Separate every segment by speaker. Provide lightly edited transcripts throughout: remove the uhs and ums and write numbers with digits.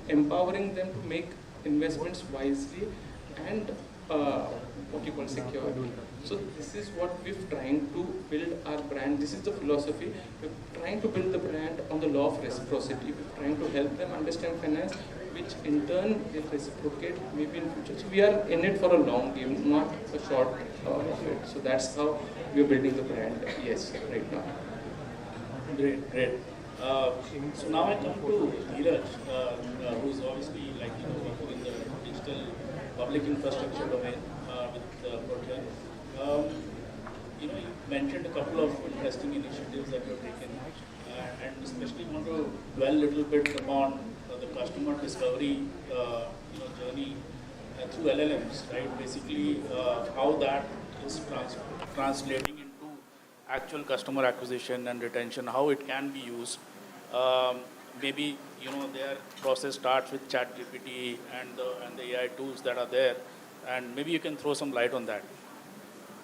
Speaker 1: empowering them to make investments wisely and secure. So this is what we're trying to build our brand. This is the philosophy. We're trying to build the brand on the law of reciprocity. We're trying to help them understand finance, which in turn will reciprocate maybe in future. So we are in it for a long game, not a short of it. So that's how we are building the brand. Yes, right now.
Speaker 2: Great, great. So now I come to Dheeraj, who's obviously working in the digital public infrastructure domain with Protean. You mentioned a couple of interesting initiatives that you've taken, and especially want to dwell a little bit upon the customer discovery journey through LLMs, right? Basically, how that is translating into actual customer acquisition and retention, how it can be used. Maybe their process starts with ChatGPT and the AI tools that are there, and maybe you can throw some light on that.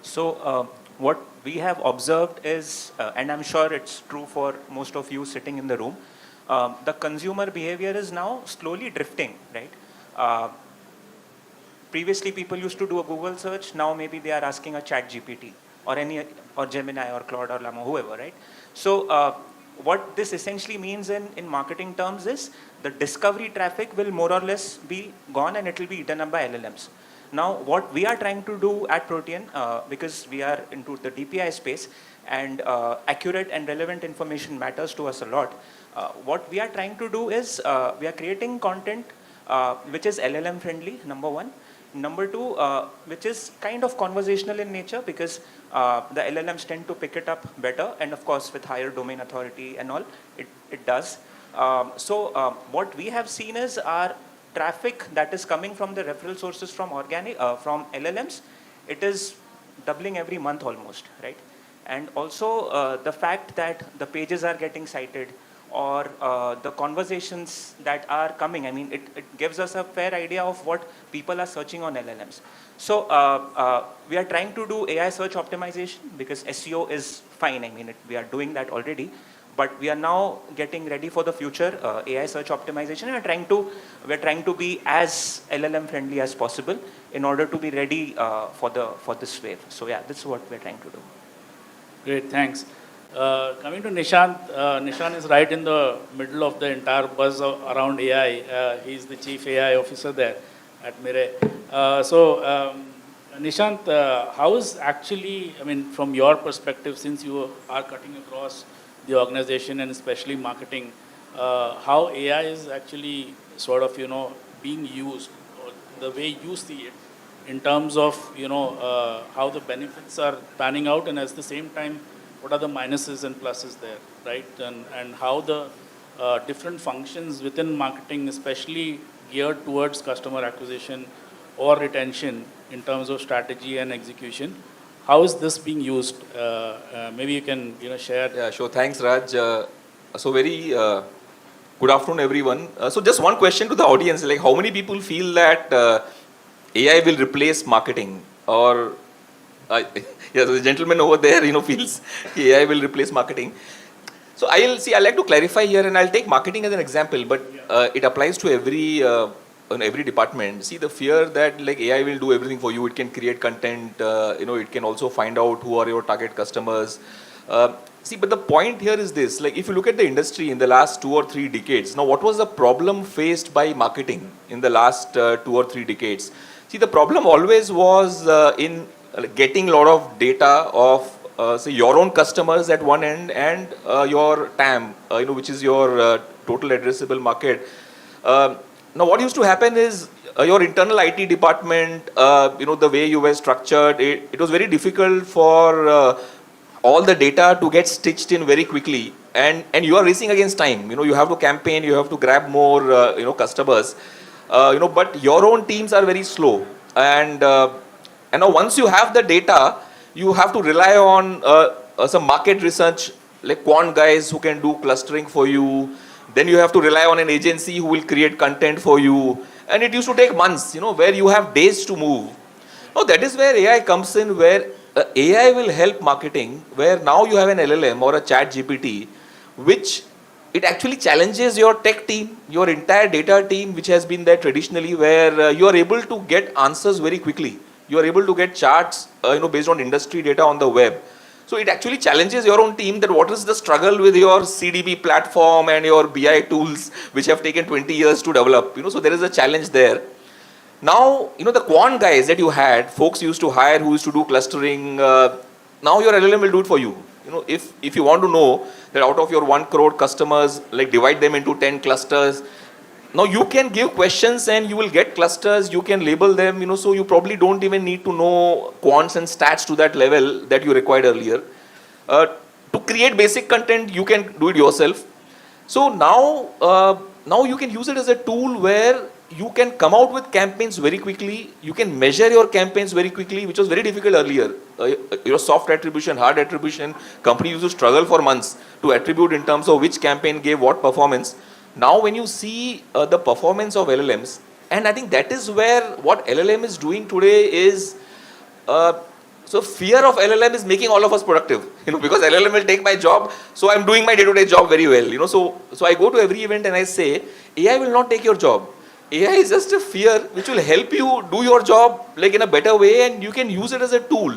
Speaker 3: So what we have observed is, and I'm sure it's true for most of you sitting in the room, the consumer behavior is now slowly drifting, right? Previously, people used to do a Google search. Now maybe they are asking a ChatGPT or Gemini or Claude or Llama, whoever, right? So what this essentially means in marketing terms is the discovery traffic will more or less be gone and it will be eaten up by LLMs. Now, what we are trying to do at Protean, because we are into the DPI space and accurate and relevant information matters to us a lot, what we are trying to do is we are creating content which is LLM friendly, number one. Number two, which is kind of conversational in nature because the LLMs tend to pick it up better, and of course with higher domain authority and all, it does. So what we have seen is our traffic that is coming from the referral sources from from LLMs, it is doubling every month almost, right? And also the fact that the pages are getting cited or the conversations that are coming, I mean, it gives us a fair idea of what people are searching on LLMs. So we are trying to do AI search optimization because SEO is fine. I mean, we are doing that already. But we are now getting ready for the future AI search optimization, and we're trying to be as LLM friendly as possible in order to be ready for this wave. So yeah, this is what we're trying to do.
Speaker 2: Great, thanks. Coming to Nishant, Nishant is right in the middle of the entire buzz around AI. He's the chief AI officer there at Mirae. Nishant, how is actually, I mean, from your perspective, since you are cutting across the organization and especially marketing, how AI is actually sort of, being used, or the way you see it, in terms of, how the benefits are panning out, and at the same time, what are the minuses and pluses there, right? And how the different functions within marketing, especially geared towards customer acquisition or retention in terms of strategy and execution, how is this being used? Maybe you can share.
Speaker 4: Yeah, sure. Thanks, Raj. So very good afternoon, everyone. So just one question to the audience: like, how many people feel that AI will replace marketing? Or yeah, the gentleman over there, feels AI will replace marketing. So I like to clarify here, and I'll take marketing as an example, but it applies to every department. See, the fear that like AI will do everything for you. It can create content. It can also find out who are your target customers. See, but the point here is this: like, if you look at the industry in the last 2 or 3 decades, now what was the problem faced by marketing in the last 2 or 3 decades? See, the problem always was in getting a lot of data of say your own customers at one end and your TAM, which is your total addressable market. Now, what used to happen is your internal IT department, the way you were structured, it was very difficult for all the data to get stitched in very quickly, and you are racing against time. You have to campaign, you have to grab more, customers, but your own teams are very slow, and now once you have the data, you have to rely on some market research, like quant guys who can do clustering for you. Then you have to rely on an agency who will create content for you. And it used to take months, where you have days to move. Now that is where AI comes in, where AI will help marketing, where now you have an LLM or a chat GPT, which it actually challenges your tech team, your entire data team, which has been there traditionally, where you are able to get answers very quickly. You are able to get charts, based on industry data on the web. So it actually challenges your own team that what is the struggle with your CDB platform and your BI tools, which have taken 20 years to develop. So there is a challenge there. Now, the quant guys that you had, folks used to hire who used to do clustering, now your LLM will do it for you. If you want to know that out of your 1 crore customers, like divide them into 10 clusters, now you can give questions and you will get clusters, you can label them, so you probably don't even need to know quants and stats to that level that you required earlier. To create basic content, you can do it yourself. So now you can use it as a tool where you can come out with campaigns very quickly. You can measure your campaigns very quickly, which was very difficult earlier. Your soft attribution, hard attribution, company used to struggle for months to attribute in terms of which campaign gave what performance. Now when you see the performance of LLMs, and I think that is where what LLM is doing today is, so fear of LLM is making all of us productive, because LLM will take my job, so I'm doing my day-to-day job very well, so I go to every event and I say, AI will not take your job. AI is just a fear which will help you do your job like in a better way, and you can use it as a tool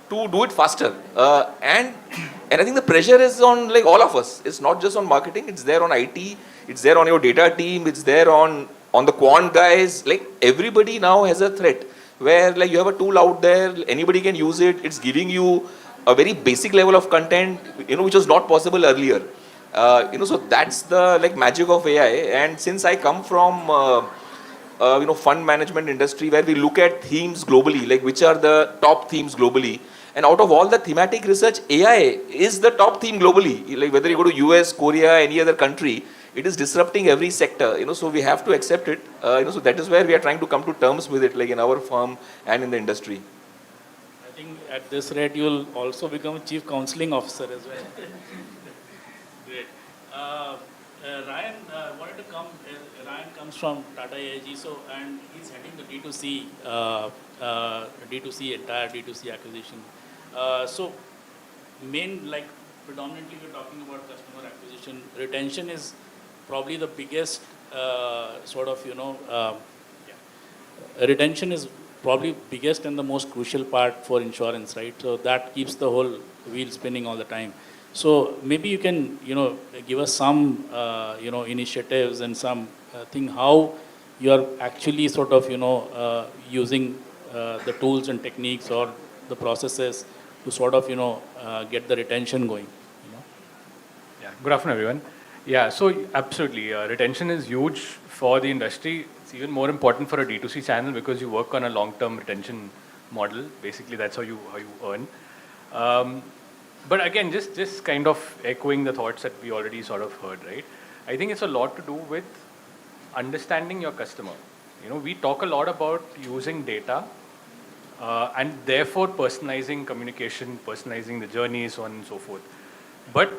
Speaker 4: to do it faster. And I think the pressure is on like all of us. It's not just on marketing, it's there on IT, it's there on your data team, it's there on the quant guys. Like everybody now has a threat where like you have a tool out there, anybody can use it, it's giving you a very basic level of content, which was not possible earlier. So that's the like magic of AI. And since I come from fund management industry where we look at themes globally, like which are the top themes globally, and out of all the thematic research, AI is the top theme globally. Like whether you go to US, Korea, any other country, it is disrupting every sector. So we have to accept it. So that is where we are trying to come to terms with it, like in our firm and in the industry.
Speaker 2: I think at this rate, you will also become a chief counseling officer as well. Great. Riaan wanted to come. Riaan comes from Tata AIG, and he's heading the D2C, entire D2C acquisition. So, predominantly we're talking about customer acquisition. Retention is probably the biggest retention is probably biggest and the most crucial part for insurance, right? So that keeps the whole wheel spinning all the time. So maybe you can, give us some, initiatives and some thing how you are actually using the tools and techniques or the processes to get the retention going.
Speaker 5: Yeah. Good afternoon, everyone. Yeah. So absolutely, retention is huge for the industry. It's even more important for a D2C channel because you work on a long-term retention model. Basically, that's how you earn. But again, just kind of echoing the thoughts that we already sort of heard, right? I think it's a lot to do with understanding your customer. We talk a lot about using data and therefore personalizing communication, personalizing the journey, so on and so forth. But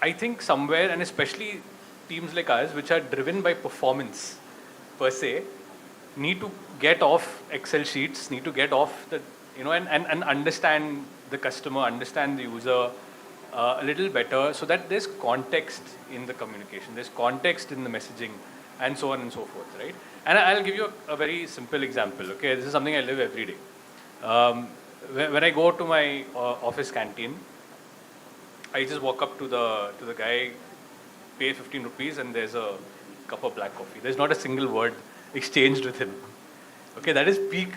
Speaker 5: I think somewhere, and especially teams like ours, which are driven by performance per se, need to get off Excel sheets, need to get off the, and understand the customer, understand the user a little better so that there's context in the communication, there's context in the messaging, and so on and so forth, right? And I'll give you a very simple example, okay? This is something I live every day. When I go to my office canteen, I just walk up to the guy, pay 15 rupees, and there's a cup of black coffee. There's not a single word exchanged with him. Okay, that is peak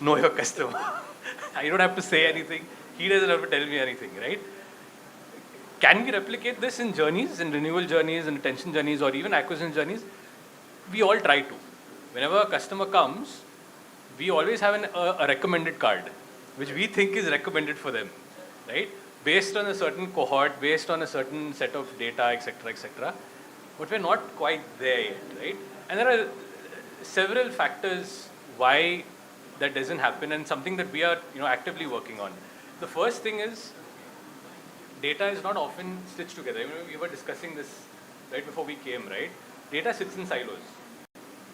Speaker 5: know your customer. I don't have to say anything. He doesn't have to tell me anything, right? Can we replicate this in journeys, in renewal journeys, in retention journeys, or even acquisition journeys? We all try to. Whenever a customer comes, we always have a recommended card, which we think is recommended for them, right? Based on a certain cohort, based on a certain set of data, etc., etc. But we're not quite there yet, right? And there are several factors why that doesn't happen, and something that we are, actively working on. The first thing is data is not often stitched together. We were discussing this right before we came, right? Data sits in silos.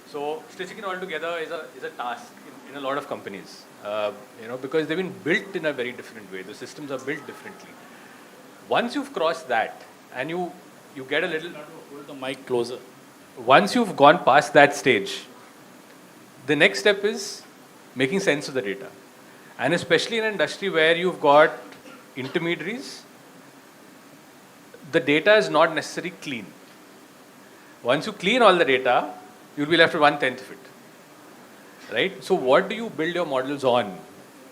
Speaker 5: So stitching it all together is a task in a lot of companies, because they've been built in a very different way. The systems are built differently. Once you've crossed that and you you get a little,
Speaker 2: Hold the mic closer.
Speaker 5: once you've gone past that stage, the next step is making sense of the data. And especially in an industry where you've got intermediaries, the data is not necessarily clean. Once you clean all the data, you'll be left with 1/10 of it. Right? So what do you build your models on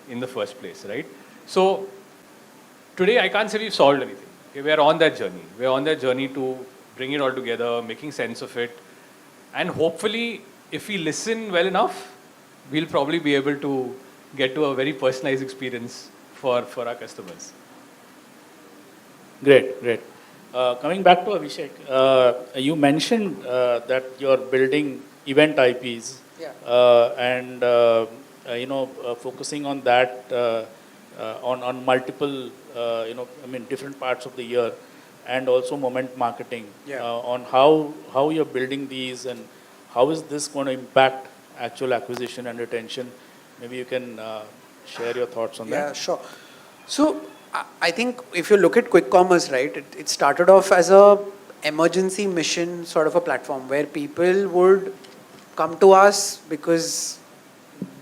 Speaker 5: in the first place, right? So today I can't say we've solved anything. Okay? We are on that journey. We're on that journey to bring it all together, making sense of it. And hopefully, if we listen well enough, we'll probably be able to get to a very personalized experience for our customers.
Speaker 2: Great, great. Coming back to Abhishek, you mentioned that you're building event IPs.
Speaker 6: Yeah.
Speaker 2: And focusing on that on multiple different parts of the year, and also moment marketing.
Speaker 6: Yeah.
Speaker 2: On how you're building these, and how is this going to impact actual acquisition and retention. Maybe you can share your thoughts on that.
Speaker 6: Yeah, sure. So I think if you look at quick commerce, right, it started off as a emergency mission sort of a platform where people would come to us because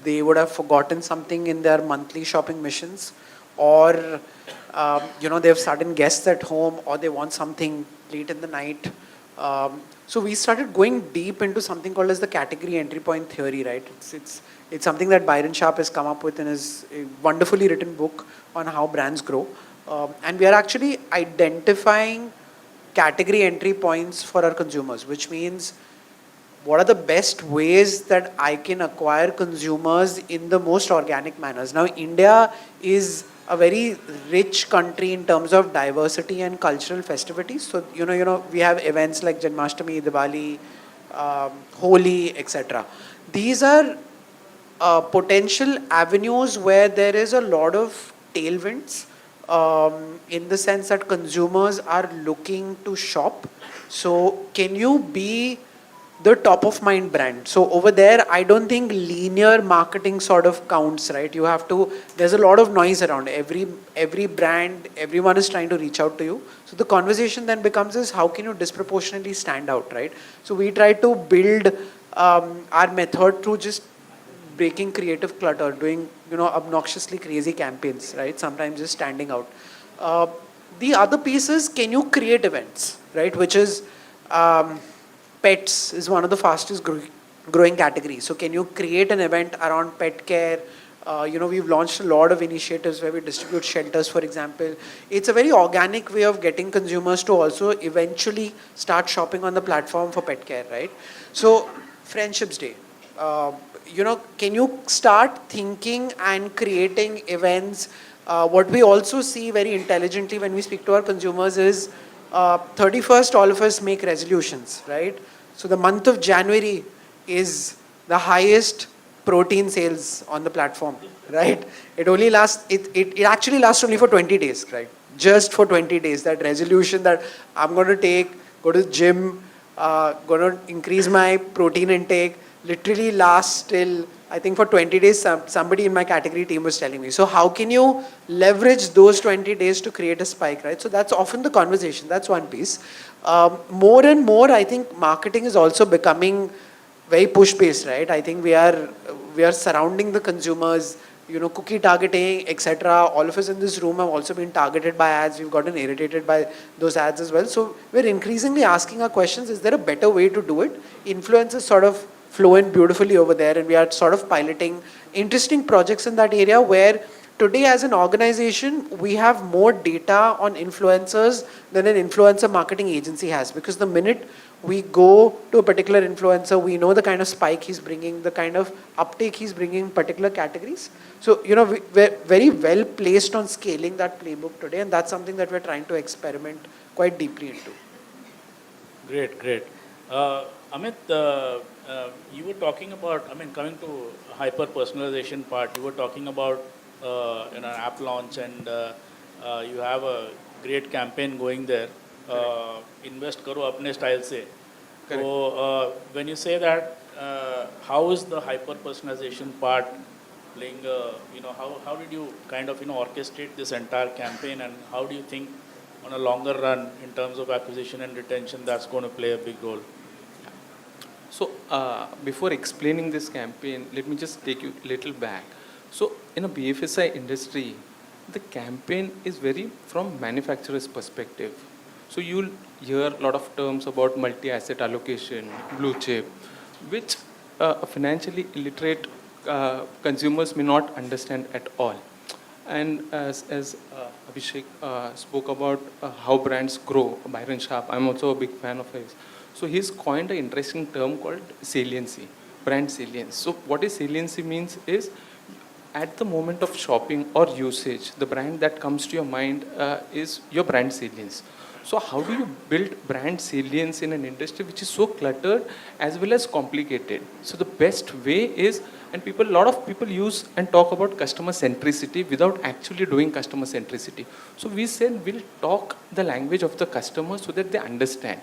Speaker 6: they would have forgotten something in their monthly shopping missions, or they have sudden guests at home, or they want something late in the night. So we started going deep into something called as the category entry point theory, right? It's something that Byron Sharp has come up with in his wonderfully written book on how brands grow. And we are actually identifying category entry points for our consumers, which means what are the best ways that I can acquire consumers in the most organic manners. Now, India is a very rich country in terms of diversity and cultural festivities. So, we have events like Janmashtami, Diwali, Holi, etc. These are potential avenues where there is a lot of tailwinds in the sense that consumers are looking to shop. So, can you be the top of mind brand? So over there, I don't think linear marketing sort of counts, right? You have to, there's a lot of noise around every brand, everyone is trying to reach out to you. So the conversation then becomes is how can you disproportionately stand out, right? So we try to build our method through just breaking creative clutter, doing, obnoxiously crazy campaigns, right? Sometimes just standing out. The other piece is, can you create events, right? Which is, pets is one of the fastest growing categories. So can you create an event around pet care? We've launched a lot of initiatives where we distribute shelters, for example. It's a very organic way of getting consumers to also eventually start shopping on the platform for pet care, right? So Friendships Day, can you start thinking and creating events? What we also see very intelligently when we speak to our consumers is 31st, all of us make resolutions, right? So the month of January is the highest protein sales on the platform, right? It only lasts, it actually lasts only for 20 days, right? Just for 20 days, that resolution that I'm going to go to the gym, going to increase my protein intake, literally lasts till, I think for 20 days, somebody in my category team was telling me. So how can you leverage those 20 days to create a spike, right? So that's often the conversation. That's one piece. More and more, I think marketing is also becoming very push-based, right? I think we are surrounding the consumers, cookie targeting, etc. All of us in this room have also been targeted by ads. We've gotten irritated by those ads as well. So we're increasingly asking our questions, is there a better way to do it? Influencers sort of flow in beautifully over there, and we are sort of piloting interesting projects in that area where today as an organization, we have more data on influencers than an influencer marketing agency has, because the minute we go to a particular influencer, we know the kind of spike he's bringing, the kind of uptake he's bringing in particular categories. So, we're very well placed on scaling that playbook today, and that's something that we're trying to experiment quite deeply into.
Speaker 2: Great, great. Amit, you were talking about, coming to hyper personalization part, you were talking about an app launch, and you have a great campaign going there. Invest karo apne style se. So when you say that, how is the hyper personalization part playing? How did you kind of orchestrate this entire campaign, and how do you think on a longer run in terms of acquisition and retention, that's going to play a big role?
Speaker 1: So before explaining this campaign, let me just take you a little back. So in a BFSI industry, the campaign is very from manufacturer's perspective. So you'll hear a lot of terms about multi-asset allocation, blue chip, which financially illiterate consumers may not understand at all. And as Abhishek spoke about how brands grow, Byron Sharp, I'm also a big fan of his. So he's coined an interesting term called saliency, brand salience. So what is saliency means is at the moment of shopping or usage, the brand that comes to your mind is your brand salience. So how do you build brand salience in an industry which is so cluttered as well as complicated? So the best way is, and a lot of people use and talk about customer centricity without actually doing customer centricity. So we said we'll talk the language of the customer so that they understand.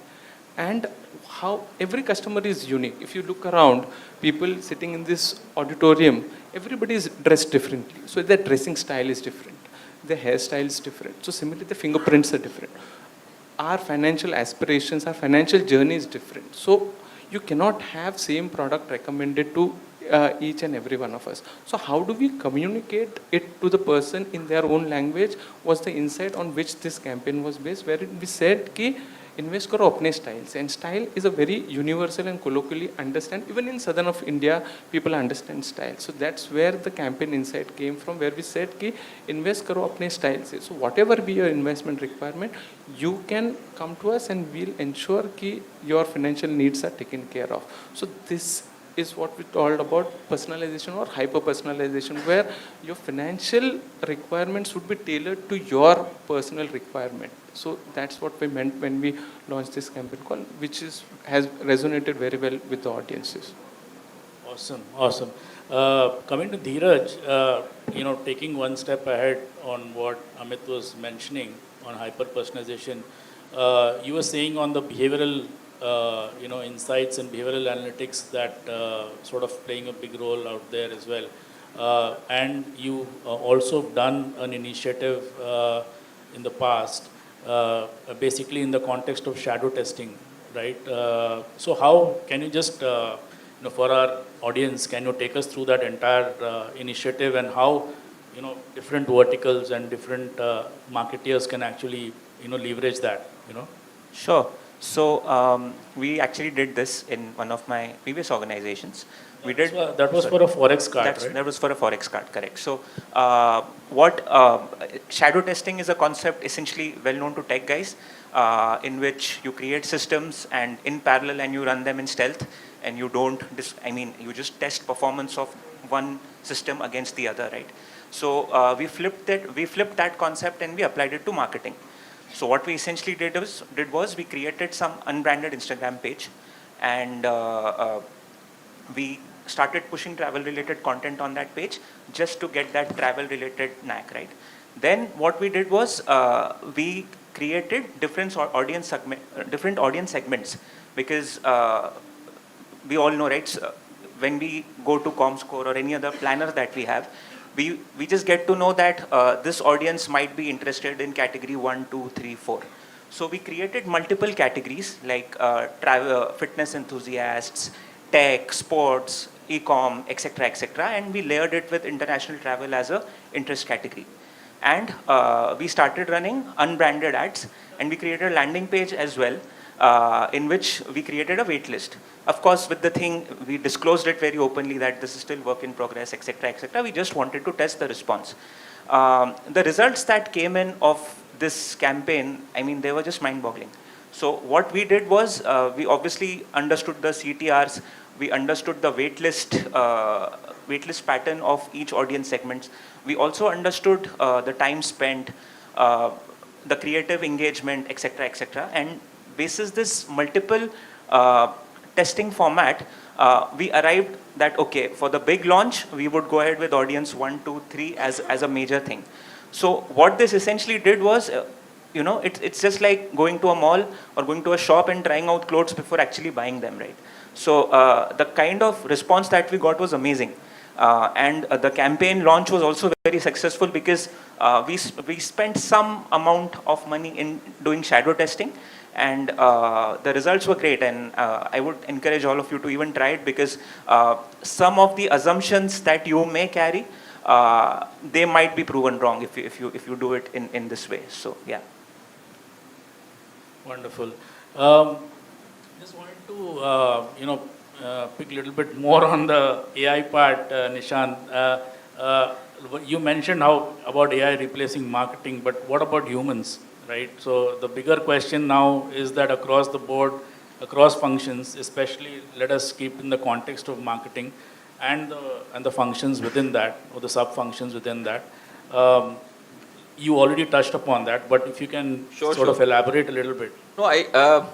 Speaker 1: And how every customer is unique. If you look around, people sitting in this auditorium, everybody is dressed differently. So their dressing style is different. Their hairstyle is different. So similarly, the fingerprints are different. Our financial aspirations, our financial journey is different. So you cannot have same product recommended to each and every one of us. So how do we communicate it to the person in their own language was the insight on which this campaign was based, wherein we said ki invest karo apne styles, and style is a very universal and colloquially understand. Even in southern of India, people understand style. So that's where the campaign insight came from, where we said ki invest karo apne styles. So whatever be your investment requirement, you can come to us and we'll ensure ki your financial needs are taken care of. So this is what we told about personalization or hyper personalization, where your financial requirements would be tailored to your personal requirement. So that's what we meant when we launched this campaign call, which has resonated very well with the audiences.
Speaker 2: Awesome, awesome. Coming to Dheeraj, taking one step ahead on what Amit was mentioning on hyper personalization, you were saying on the behavioral insights and behavioral analytics that sort of playing a big role out there as well. And you also done an initiative in the past, basically in the context of shadow testing, right? So how can you just, for our audience, can you take us through that entire initiative and how, different verticals and different marketeers can actually, leverage that,
Speaker 3: Sure. So we actually did this in one of my previous organizations.
Speaker 2: That was for a forex card, right?
Speaker 3: That was for a forex card, correct. So shadow testing is a concept essentially well known to tech guys, in which you create systems and in parallel and you run them in stealth, and you don't, you just test performance of one system against the other, right? So we flipped that concept and we applied it to marketing. So what we essentially did was we created some unbranded Instagram page, and we started pushing travel related content on that page just to get that travel related knack, right? Then what we did was we created different audience segments, because we all know, right? So when we go to ComScore or any other planner that we have, we just get to know that this audience might be interested in category 1, 2, 3, 4. So we created multiple categories like travel, fitness enthusiasts, tech, sports, e-com, etc., and we layered it with international travel as a interest category. And we started running unbranded ads, and we created a landing page as well, in which we created a wait list. Of course, with the thing, we disclosed it very openly that this is still work in progress, etc., etc. We just wanted to test the response. The results that came in of this campaign, they were just mind-boggling. So what we did was, we obviously understood the CTRs, we understood the waitlist pattern of each audience segments. We also understood the time spent, the creative engagement, etc., and basis this multiple testing format, we arrived that, okay, for the big launch, we would go ahead with audience 1, 2, 3 as a major thing. So what this essentially did was, it's just like going to a mall or going to a shop and trying out clothes before actually buying them, right? So the kind of response that we got was amazing. And the campaign launch was also very successful because we spent some amount of money in doing shadow testing, and the results were great. And I would encourage all of you to even try it, because some of the assumptions that you may carry, they might be proven wrong if you do it in this way. So yeah.
Speaker 2: Wonderful. Just wanted to, pick a little bit more on the AI part, Nishant. You mentioned how about AI replacing marketing, but what about humans, right? So the bigger question now is that across the board, across functions, especially let us keep in the context of marketing and the functions within that, or the sub-functions within that. You already touched upon that, but if you can sort of elaborate a little bit.
Speaker 4: No,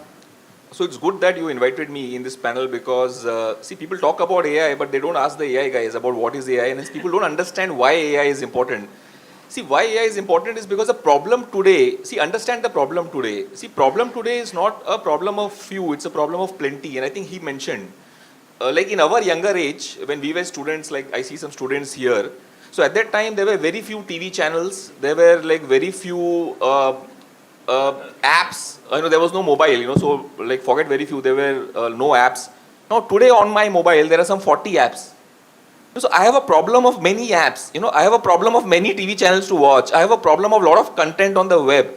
Speaker 4: so it's good that you invited me in this panel, because see, people talk about AI, but they don't ask the AI guys about what is AI, and hence people don't understand why AI is important. See, why AI is important is because the problem today, understand the problem today. See, problem today is not a problem of few, it's a problem of plenty. And I think he mentioned, like in our younger age, when we were students, like I see some students here. So at that time, there were very few TV channels. There were like very few apps. There was no mobile, so like forget very few, there were no apps. Now today on my mobile, there are some 40 apps. So I have a problem of many apps, I have a problem of many TV channels to watch. I have a problem of a lot of content on the web.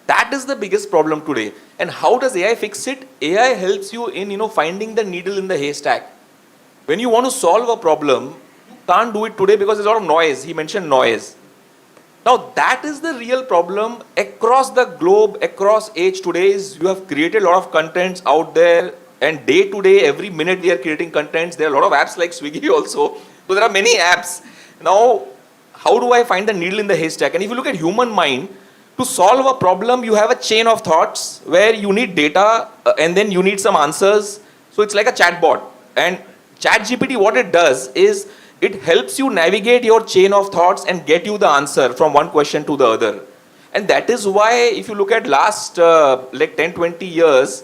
Speaker 4: That is the biggest problem today. And how does AI fix it? AI helps you in, finding the needle in the haystack. When you want to solve a problem, you can't do it today because there's a lot of noise. He mentioned noise. Now that is the real problem across the globe, across age today, is you have created a lot of contents out there, and day to day, every minute we are creating contents. There are a lot of apps like Swiggy also. So there are many apps. Now, how do I find the needle in the haystack? And if you look at human mind, to solve a problem, you have a chain of thoughts where you need data and then you need some answers. So it's like a chatbot. And ChatGPT, what it does is, it helps you navigate your chain of thoughts and get you the answer from one question to the other. And that is why, if you look at last like 10-20 years,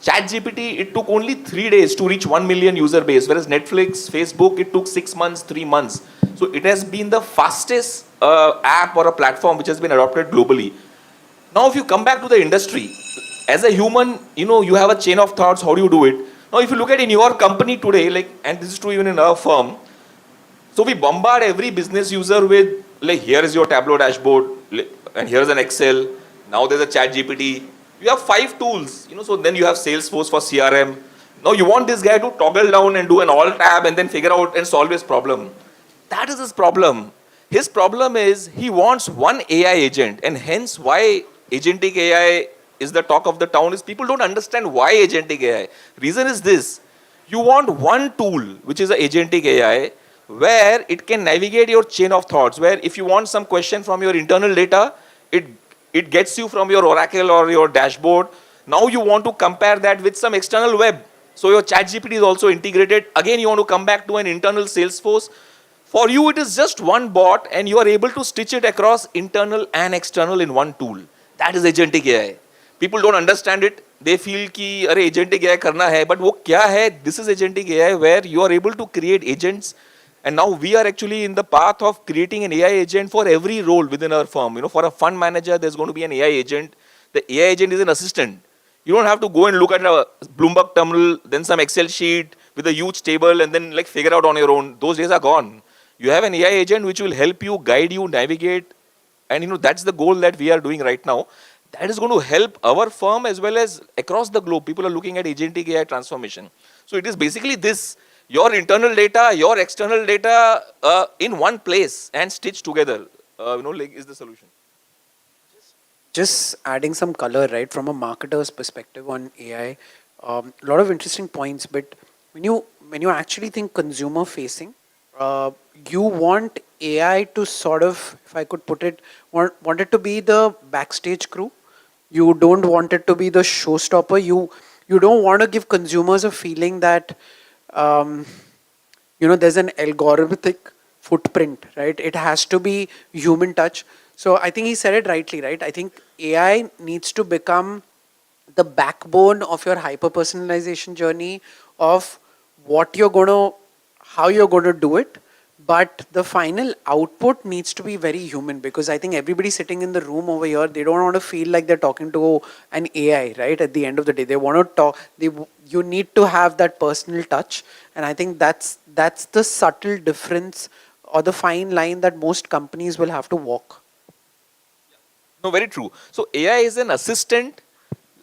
Speaker 4: ChatGPT, it took only 3 days to reach 1 million user base, whereas Netflix, Facebook, it took 6 months, 3 months. So it has been the fastest app or a platform which has been adopted globally. Now, if you come back to the industry, as a human, you have a chain of thoughts. How do you do it? Now, if you look at in your company today, like, and this is true even in our firm, so we bombard every business user with, like, here is your Tableau dashboard, and here's an Excel. Now there's a ChatGPT. You have 5 tools, so then you have Salesforce for CRM. Now you want this guy to toggle down and do an alt tab and then figure out and solve his problem. That is his problem. His problem is he wants one AI agent, and hence why agentic AI is the talk of the town is people don't understand why agentic AI. Reason is this: you want one tool, which is an agentic AI, where it can navigate your chain of thoughts, where if you want some question from your internal data, it gets you from your Oracle or your dashboard. Now you want to compare that with some external web. So your ChatGPT is also integrated. Again, you want to come back to an internal Salesforce. For you, it is just one bot, and you are able to stitch it across internal and external in one tool. That is agentic AI. People don't understand it. They feel कि अरे agentic AI करना है, but वो क्या है? This is agentic AI, where you are able to create agents. And now we are actually in the path of creating an AI agent for every role within our firm. For a fund manager, there's going to be an AI agent. The AI agent is an assistant. You don't have to go and look at a Bloomberg terminal, then some Excel sheet with a huge table, and then like figure out on your own. Those days are gone. You have an AI agent which will help you, guide you, navigate. And that's the goal that we are doing right now. That is going to help our firm as well as across the globe. People are looking at agentic AI transformation. So it is basically this: your internal data, your external data in one place and stitched together, is the solution.
Speaker 6: Just adding some color, right, from a marketer's perspective on AI. A lot of interesting points, but when you actually think consumer facing, you want AI to sort of, if I could put it, want it to be the backstage crew. You don't want it to be the showstopper. You don't want to give consumers a feeling that there's an algorithmic footprint, right? It has to be human touch. So I think he said it rightly, right? I think AI needs to become the backbone of your hyper-personalization journey of how you're going to do it, but the final output needs to be very human, because I think everybody sitting in the room over here, they don't want to feel like they're talking to an AI, right? At the end of the day, they want to talk. You need to have that personal touch, and I think that's the subtle difference or the fine line that most companies will have to walk.
Speaker 4: No, very true. So AI is an assistant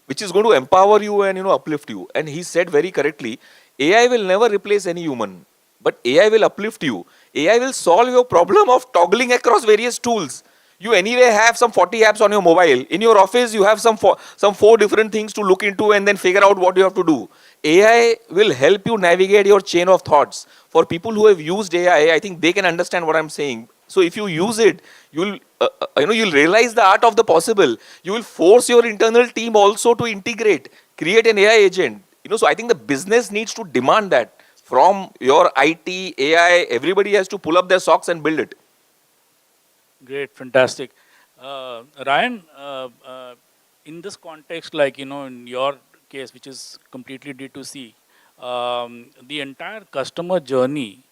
Speaker 4: which is going to empower you and uplift you. And he said very correctly, AI will never replace any human, but AI will uplift you. AI will solve your problem of toggling across various tools. You anyway have some 40 apps on your mobile. In your office, you have some four different things to look into and then figure out what you have to do. AI will help you navigate your chain of thoughts. For people who have used AI, I think they can understand what I'm saying. So if you use it, you'll realize the art of the possible. You will force your internal team also to integrate, create an AI agent. So I think the business needs to demand that from your IT, AI. Everybody has to pull up their socks and build it.
Speaker 2: Great, fantastic. Ryan, in this context, like, in your case, which is completely D2C, the entire customer journey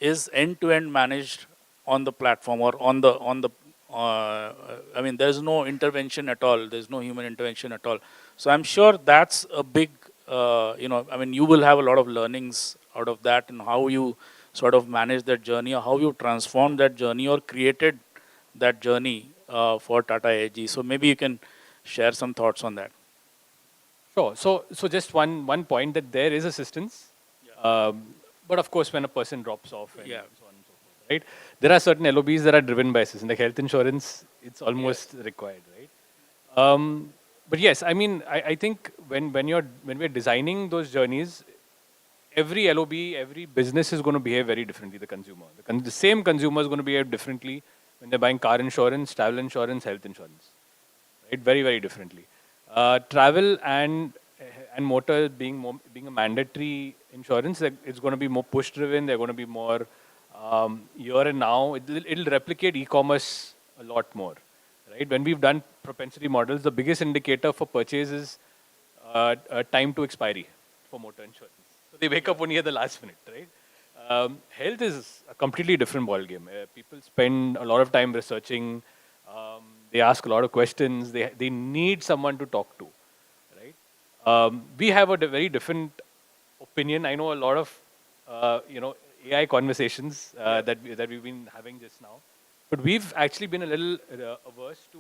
Speaker 2: is end-to-end managed on the platform or on the I mean, there's no intervention at all. There's no human intervention at all. So I'm sure that's a big, I mean, you will have a lot of learnings out of that and how you sort of manage that journey or how you transformed that journey or created that journey for Tata AG. So maybe you can share some thoughts on that.
Speaker 5: Sure. So just one point, that there is assistance, but of course when a person drops off and so on and so forth, right? There are certain LOBs that are driven by assistance, like health insurance. It's almost required, right? But yes, I mean, I think when we're designing those journeys, every LOB, every business is going to behave very differently. The consumer, the same consumer is going to behave differently when they're buying car insurance, travel insurance, health insurance, right? Very, very differently. Travel and motor being a mandatory insurance, it's going to be more push driven. They're going to be more here and now. It'll replicate e-commerce a lot more, right? When we've done propensity models, the biggest indicator for purchase is time to expiry for motor insurance. So they wake up only at the last minute, right? Health is a completely different ballgame. People spend a lot of time researching. They ask a lot of questions. They need someone to talk to, right? We have a very different opinion. I know a lot of AI conversations that we've been having just now, but we've actually been a little averse to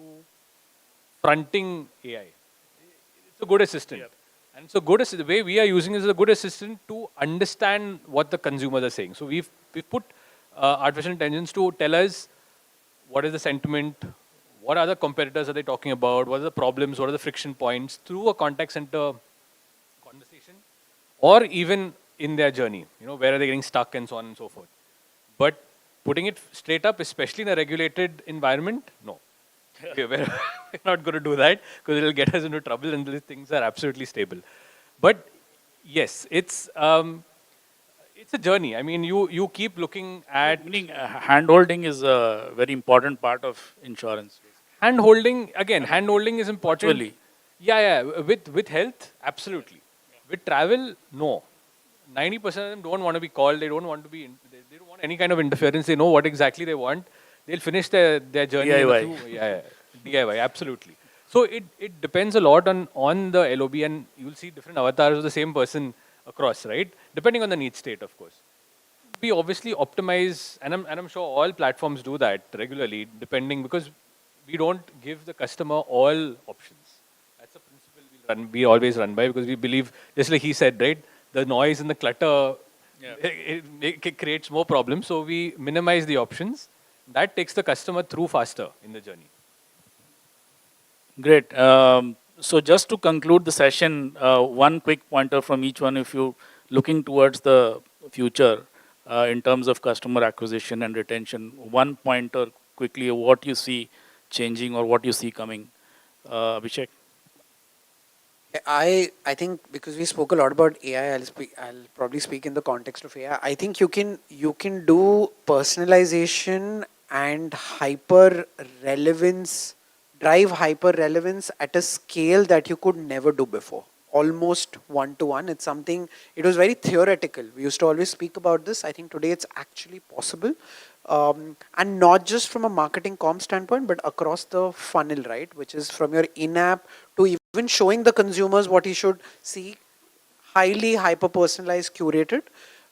Speaker 5: fronting AI. It's a good assistant. Yep. And so the way we are using it is a good assistant to understand what the consumers are saying. So we've put artificial intelligence to tell us what is the sentiment, what other competitors are they talking about, what are the problems, what are the friction points through a contact center conversation, or even in their journey, where are they getting stuck and so on and so forth. But putting it straight up, especially in a regulated environment, no. We're not going to do that because it'll get us into trouble and these things are absolutely stable. But yes, it's a journey. I mean, you keep looking at...
Speaker 2: Meaning hand-holding is a very important part of insurance.
Speaker 5: Hand-holding, again, hand-holding is important.
Speaker 2: Actually.
Speaker 5: Yeah. With health, absolutely. Yeah. With travel, no. 90% of them don't want to be called. They don't want to be... They don't want any kind of interference. They know what exactly they want. They'll finish their journey.
Speaker 2: DIY.
Speaker 5: DIY, absolutely. So it depends a lot on the LOB, and you'll see different avatars of the same person across, right? Depending on the need state, of course. We obviously optimize, and I'm sure all platforms do that regularly, depending, because we don't give the customer all options. That's a principle we always run by, because we believe, just like he said, right? The noise and the clutter, it creates more problems. So we minimize the options. That takes the customer through faster in the journey.
Speaker 2: Great. So just to conclude the session, one quick pointer from each one, if you're looking towards the future in terms of customer acquisition and retention, one pointer quickly, what you see changing or what you see coming. Abhishek?
Speaker 6: I think because we spoke a lot about AI, I'll probably speak in the context of AI. I think you can do personalization and drive hyper relevance at a scale that you could never do before almost one-to-one. It's something, it was very theoretical. We used to always speak about this. I think today it's actually possible. And not just from a marketing comm standpoint, but across the funnel, right? Which is from your in-app to even showing the consumers what he should see, highly hyper-personalized, curated.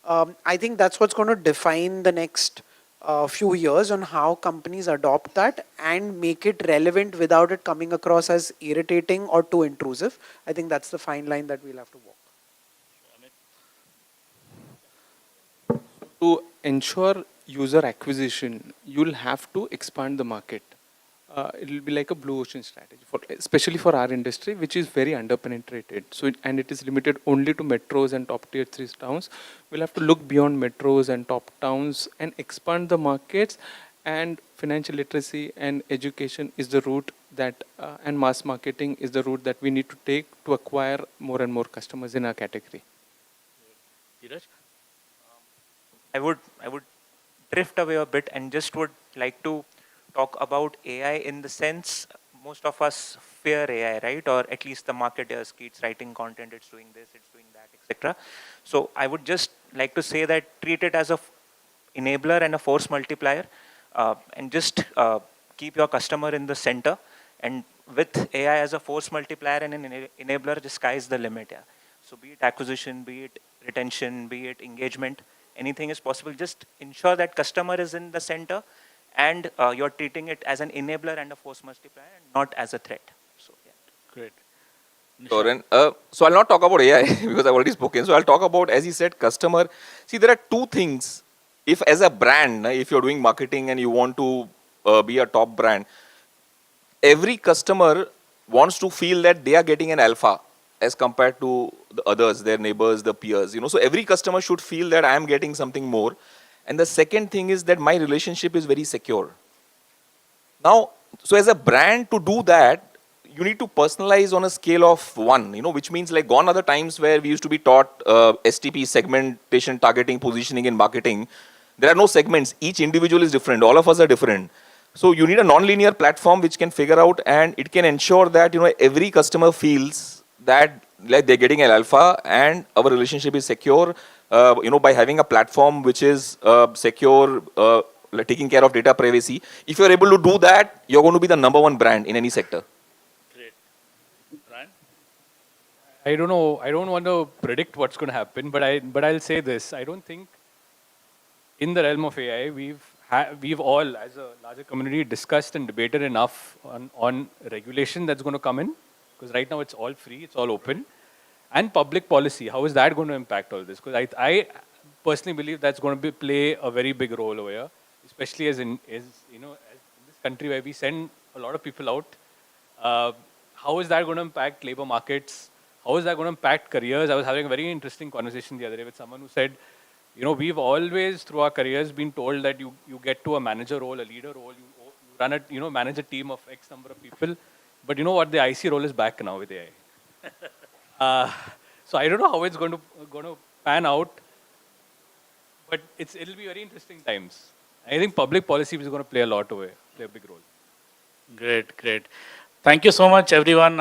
Speaker 6: I think that's what's going to define the next few years on how companies adopt that and make it relevant without it coming across as irritating or too intrusive. I think that's the fine line that we'll have to walk.
Speaker 7: To ensure user acquisition, you'll have to expand the market. It will be like a blue ocean strategy, especially for our industry, which is very underpenetrated. So, and it is limited only to metros and top tier 3 towns. We'll have to look beyond metros and top towns and expand the markets. And financial literacy and education is the route that, and mass marketing is the route that we need to take to acquire more and more customers in our category.
Speaker 2: Dheeraj?
Speaker 3: I would drift away a bit and just would like to talk about AI in the sense most of us fear AI, right? Or at least the marketers, it's writing content, it's doing this, it's doing that, etc. So I would just like to say that treat it as a enabler and a force multiplier, and just keep your customer in the center. And with AI as a force multiplier and an enabler, the sky is the limit. Yeah. So be it acquisition, be it retention, be it engagement, anything is possible. Just ensure that customer is in the center and you're treating it as an enabler and a force multiplier and not as a threat. So, yeah.
Speaker 2: Great.
Speaker 4: Sure, so I'll not talk about AI because I've already spoken. So I'll talk about, as he said, customer. See, there are two things. If as a brand, if you're doing marketing and you want to be a top brand, every customer wants to feel that they are getting an alpha as compared to the others, their neighbors, the peers. So every customer should feel that I am getting something more. And the second thing is that my relationship is very secure. Now, so as a brand to do that, you need to personalize on a scale of 1, which means like gone are the times where we used to be taught STP, segmentation, targeting, positioning in marketing. There are no segments. Each individual is different. All of us are different. So you need a non-linear platform which can figure out and it can ensure that, every customer feels that like they're getting an alpha and our relationship is secure, by having a platform which is secure, taking care of data privacy. If you're able to do that, you're going to be the #1 brand in any sector.
Speaker 2: Great. Riaan?
Speaker 5: I don't know. I don't want to predict what's going to happen, but I'll say this. I don't think in the realm of AI, we've all, as a larger community, discussed and debated enough on regulation that's going to come in. Because right now it's all free, it's all open. And public policy, how is that going to impact all this? Because I personally believe that's going to play a very big role over here, especially as in this country where we send a lot of people out. How is that going to impact labor markets? How is that going to impact careers? I was having a very interesting conversation the other day with someone who said, we've always through our careers been told that you get to a manager role, a leader role, you run a, manage a team of X number of people. But you know what? The IC role is back now with AI. So I don't know how it's going to pan out, but it'll be very interesting times. I think public policy is going to play a big role.
Speaker 2: Great. Thank you so much, everyone.